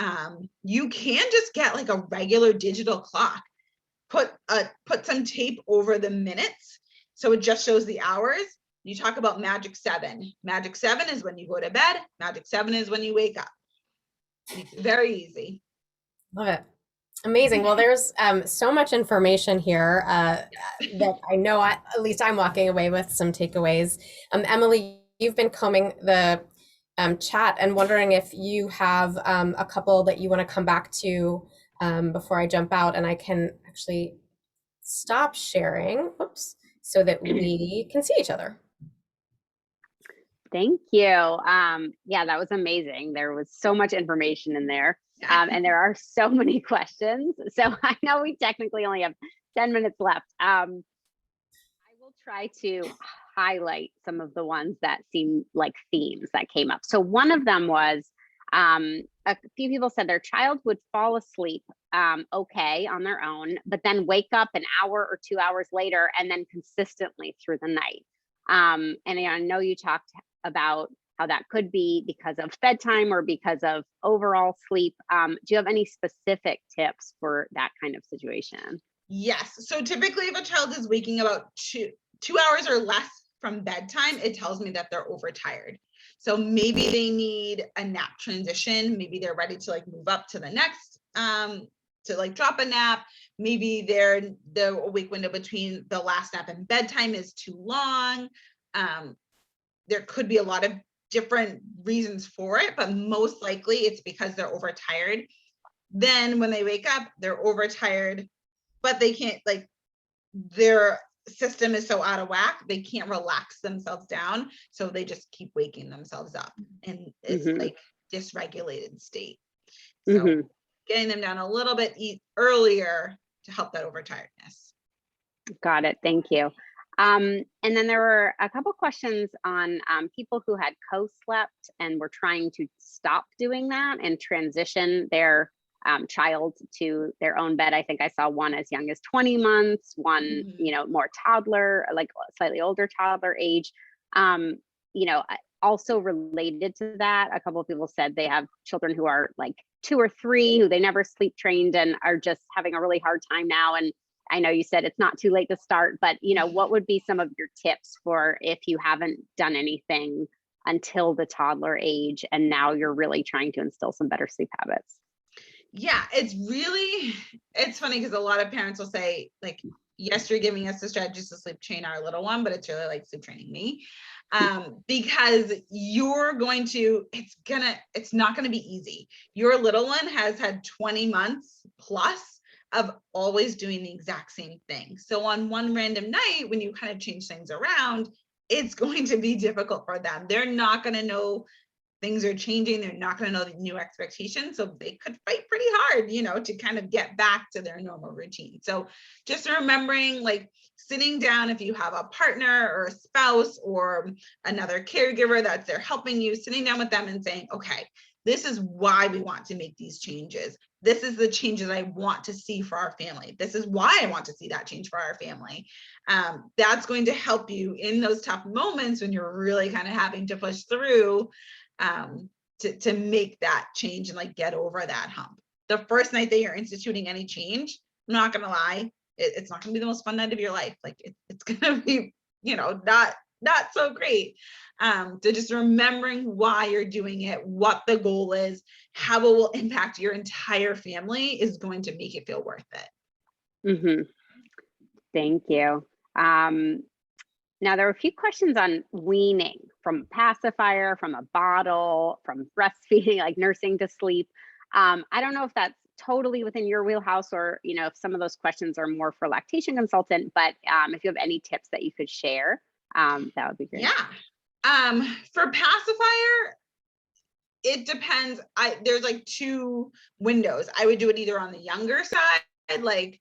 You can just get like a regular digital clock. Put some tape over the minutes, so it just shows the hours. You talk about Magic 7. Magic 7 is when you go to bed. Magic 7 is when you wake up. Very easy. Love it. Amazing. Well, there's so much information here that I know at least I'm walking away with some takeaways. Emily, you've been combing the chat and wondering if you have a couple that you want to come back to before I jump out, and I can actually stop sharing, so that we can see each other. Thank you. Yeah, that was amazing. There was so much information in there. And there are so many questions. So I know we technically only have 10 minutes left. I will try to highlight some of the ones that seem like themes that came up. So one of them was a few people said their child would fall asleep okay on their own, but then wake up an hour or 2 hours later and then consistently through the night. And I know you talked about how that could be because of bedtime or because of overall sleep. Do you have any specific tips for that kind of situation? Yes. So typically if a child is waking about two hours or less from bedtime, it tells me that they're overtired. So maybe they need a nap transition. Maybe they're ready to like move up to the next, to like drop a nap. Maybe the awake window between the last nap and bedtime is too long. There could be a lot of different reasons for it, but most likely it's because they're overtired. Then when they wake up, they're overtired, but they can't, like, their system is so out of whack, they can't relax themselves down. So they just keep waking themselves up and it's like dysregulated state. So getting them down a little bit earlier to help that overtiredness. Got it. Thank you. And then there were a couple questions on people who had co-slept and were trying to stop doing that and transition their child to their own bed. I think I saw one as young as 20 months, one, more toddler, like slightly older toddler age. Also related to that, a couple of people said they have children who are like 2 or 3 who they never sleep trained and are just having a really hard time now. And I know you said it's not too late to start, but what would be some of your tips for if you haven't done anything until the toddler age and now you're really trying to instill some better sleep habits? Yeah, it's funny because a lot of parents will say like, yes, you're giving us the strategies to sleep train our little one, but it's really like sleep training me. Because it's not going to be easy. Your little one has had 20 months plus of always doing the exact same thing. So on one random night, when you kind of change things around, it's going to be difficult for them. They're not going to know things are changing. They're not going to know the new expectations. So they could fight pretty hard, to kind of get back to their normal routine. So just remembering, like, sitting down, if you have a partner or a spouse or another caregiver that's there helping you, sitting down with them and saying, okay, this is why we want to make these changes. This is the changes I want to see for our family. This is why I want to see that change for our family. That's going to help you in those tough moments when you're really kind of having to push through to make that change and, like, get over that hump. The first night that you're instituting any change, I'm not going to lie, it's not going to be the most fun night of your life. Like, it's going to be, not so great. So just remembering why you're doing it, what the goal is, how it will impact your entire family is going to make it feel worth it. Mm-hmm. Thank you. Now, there are a few questions on weaning, from pacifier, from a bottle, from breastfeeding, like nursing to sleep. I don't know if that's totally within your wheelhouse, or, if some of those questions are more for lactation consultant, but if you have any tips that you could share, that would be great. Yeah. For pacifier, it depends. There's like two windows. I would do it either on the younger side, like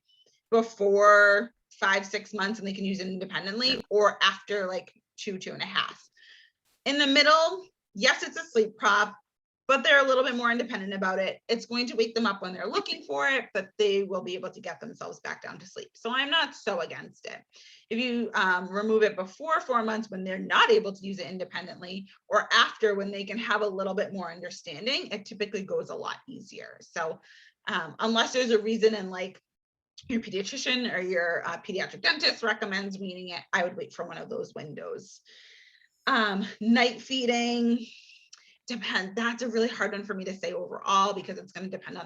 before 5-6 months, and they can use it independently, or after like 2.5. In the middle, yes, it's a sleep prop, but they're a little bit more independent about it. It's going to wake them up when they're looking for it, but they will be able to get themselves back down to sleep. So I'm not so against it. If you remove it before 4 months when they're not able to use it independently, or after when they can have a little bit more understanding, it typically goes a lot easier. So unless there's a reason, and like your pediatrician or your pediatric dentist recommends weaning it, I would wait for one of those windows. Night feeding, depends. That's a really hard one for me to say overall, because it's going to depend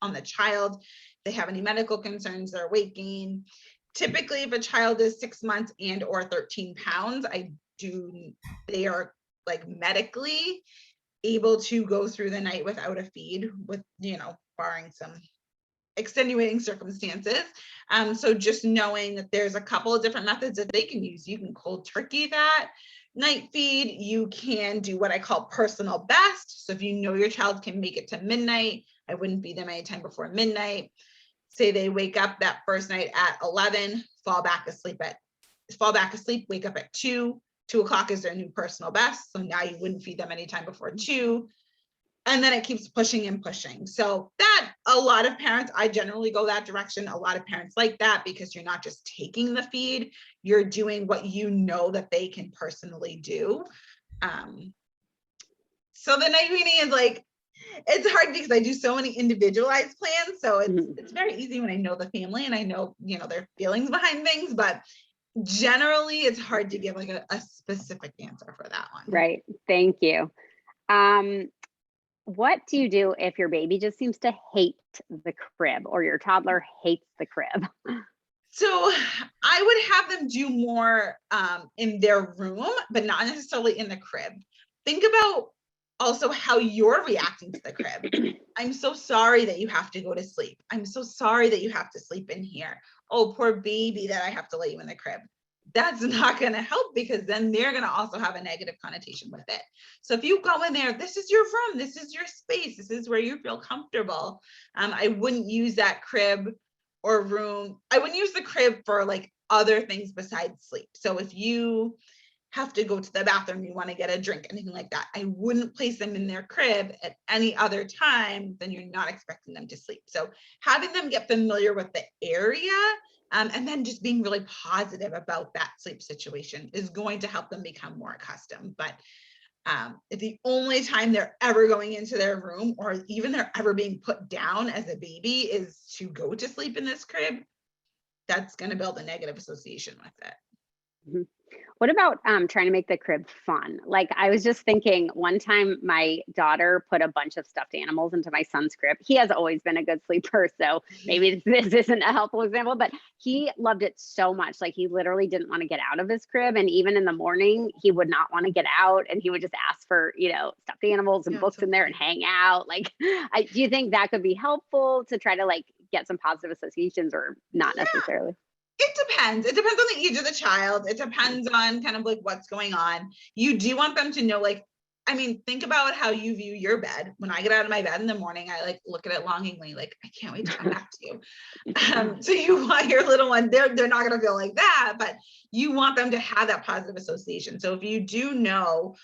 on the child. If they have any medical concerns, their weight gain. Typically, if a child is 6 months and or 13 pounds, they are like medically able to go through the night without a feed, with, barring some extenuating circumstances. So just knowing that there's a couple of different methods that they can use. You can cold turkey that night feed. You can do what I call personal best. So if you know your child can make it to midnight, I wouldn't feed them anytime before midnight. Say they wake up that first night at 11, fall back asleep, wake up at 2 o'clock is their new personal best. So now you wouldn't feed them anytime before 2. And then it keeps pushing and pushing. So that, a lot of parents, I generally go that direction. A lot of parents like that, because you're not just taking the feed, you're doing what you know that they can personally do. So the night weaning is like, it's hard because I do so many individualized plans. So it's very easy when I know the family and I know, their feelings behind things, but generally it's hard to give like a specific answer for that one. Right. Thank you. What do you do if your baby just seems to hate the crib, or your toddler hates the crib? So I would have them do more in their room, but not necessarily in the crib. Think about also how you're reacting to the crib. I'm so sorry that you have to go to sleep. I'm so sorry that you have to sleep in here. Oh, poor baby that I have to let you in the crib. That's not going to help, because then they're going to also have a negative connotation with it. So if you go in there, this is your room, this is your space, this is where you feel comfortable. I wouldn't use that crib or room. I wouldn't use the crib for like other things besides sleep. So if you have to go to the bathroom, you want to get a drink, anything like that, I wouldn't place them in their crib at any other time than you're not expecting them to sleep. So having them get familiar with the area, and then just being really positive about that sleep situation is going to help them become more accustomed. But if the only time they're ever going into their room, or even they're ever being put down as a baby, is to go to sleep in this crib, that's going to build a negative association with it. Mm-hmm. What about trying to make the crib fun? Like, I was just thinking, one time my daughter put a bunch of stuffed animals into my son's crib. He has always been a good sleeper, so maybe this isn't a helpful example, but he loved it so much. Like, he literally didn't want to get out of his crib. And even in the morning, he would not want to get out. And he would just ask for, stuffed animals and books in there and hang out. Like, do you think that could be helpful to try to like get some positive associations or not necessarily? It depends. It depends on the age of the child. It depends on kind of like what's going on. You do want them to know, like, I mean, think about how you view your bed. When I get out of my bed in the morning, I like look at it longingly, like, I can't wait to come back to you. So you want your little one, they're not going to feel like that, but you want them to have that positive association. So if you do know,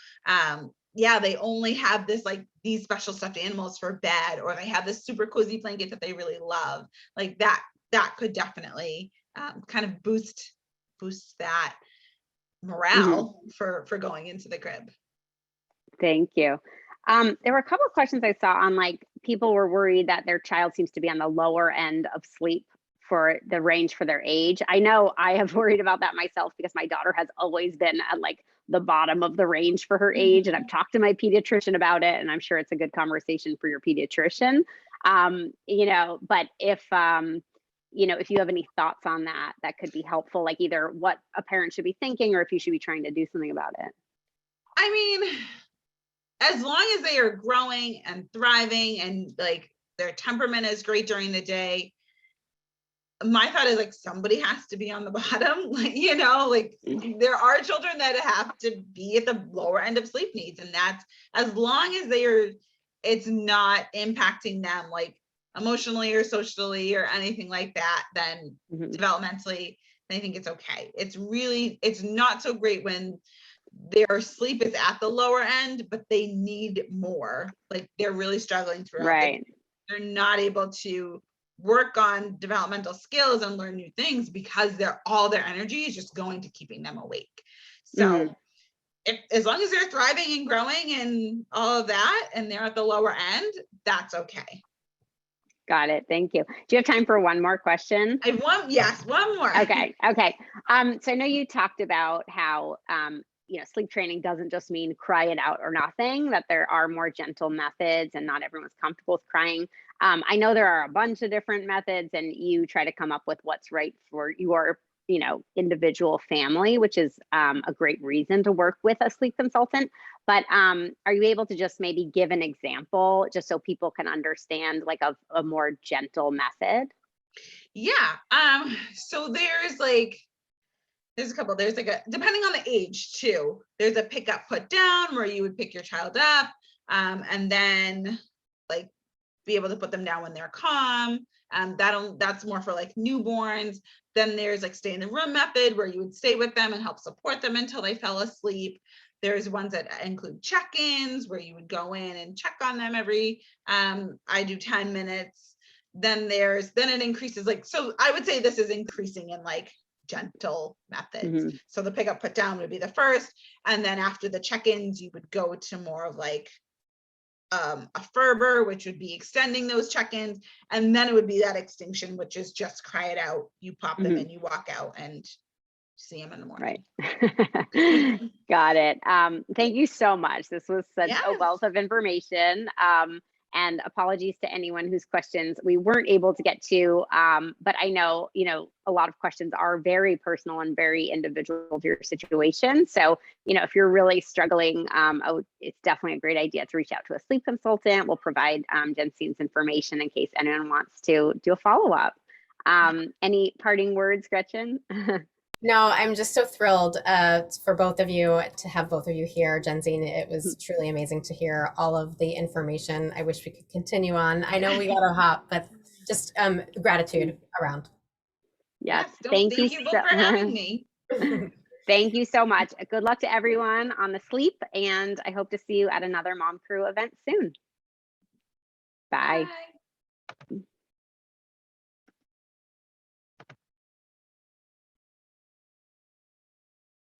yeah, they only have this, like these special stuffed animals for bed, or they have this super cozy blanket that they really love, like that could definitely kind of boost that morale for going into the crib. Thank you. There were a couple of questions I saw on, like, people were worried that their child seems to be on the lower end of sleep for the range for their age. I know I have worried about that myself because my daughter has always been at like the bottom of the range for her age. And I've talked to my pediatrician about it, and I'm sure it's a good conversation for your pediatrician. You know, but if, you know, if you have any thoughts on that, that could be helpful, like either what a parent should be thinking or if you should be trying to do something about it. I mean, as long as they are growing and thriving and like their temperament is great during the day, my thought is like somebody has to be on the bottom, like, you know, like there are children that have to be at the lower end of sleep needs, and that's as long as it's not impacting them like emotionally or socially or anything like that, then developmentally, I think it's okay. It's not so great when their sleep is at the lower end, but they need more. Like they're really struggling throughout. Right. They're not able to work on developmental skills and learn new things because all their energy is just going to keeping them awake. So as long as they're thriving and growing and all of that, and they're at the lower end, that's okay. Got it. Thank you. Do you have time for one more question? Yes, one more. Okay. So I know you talked about how, you know, sleep training doesn't just mean cry it out or nothing, that there are more gentle methods and not everyone's comfortable with crying. I know there are a bunch of different methods, and you try to come up with what's right for your, you know, individual family, which is a great reason to work with a sleep consultant. But are you able to just maybe give an example just so people can understand like a more gentle method? Yeah. So there's a couple. There's like depending on the age too, there's a pick up, put down where you would pick your child up and then like be able to put them down when they're calm. That's more for like newborns. Then there's like stay in the room method where you would stay with them and help support them until they fell asleep. There's ones that include check-ins where you would go in and check on them every, I do 10 minutes. Then it increases like, so I would say this is increasing in like gentle methods. So the pick up, put down would be the first. And then after the check-ins, you would go to more of like a fervor, which would be extending those check-ins. And then it would be that extinction, which is just cry it out. You pop them in, you walk out and see them in the morning. Right. Got it. Thank you so much. This was such a wealth of information. And apologies to anyone whose questions we weren't able to get to. But I know, you know, a lot of questions are very personal and very individual to your situation. So, you know, if you're really struggling, it's definitely a great idea to reach out to a sleep consultant. We'll provide Jensine's information in case anyone wants to do a follow-up. Any parting words, Gretchen? No, I'm just so thrilled for both of you to have both of you here, Jensine. It was truly amazing to hear all of the information. I wish we could continue on. I know we got to hop, but just gratitude around. Yes, thank you both for having me. Thank you so much. Good luck to everyone on the sleep, and I hope to see you at another Mom Crew event soon. Bye. Bye.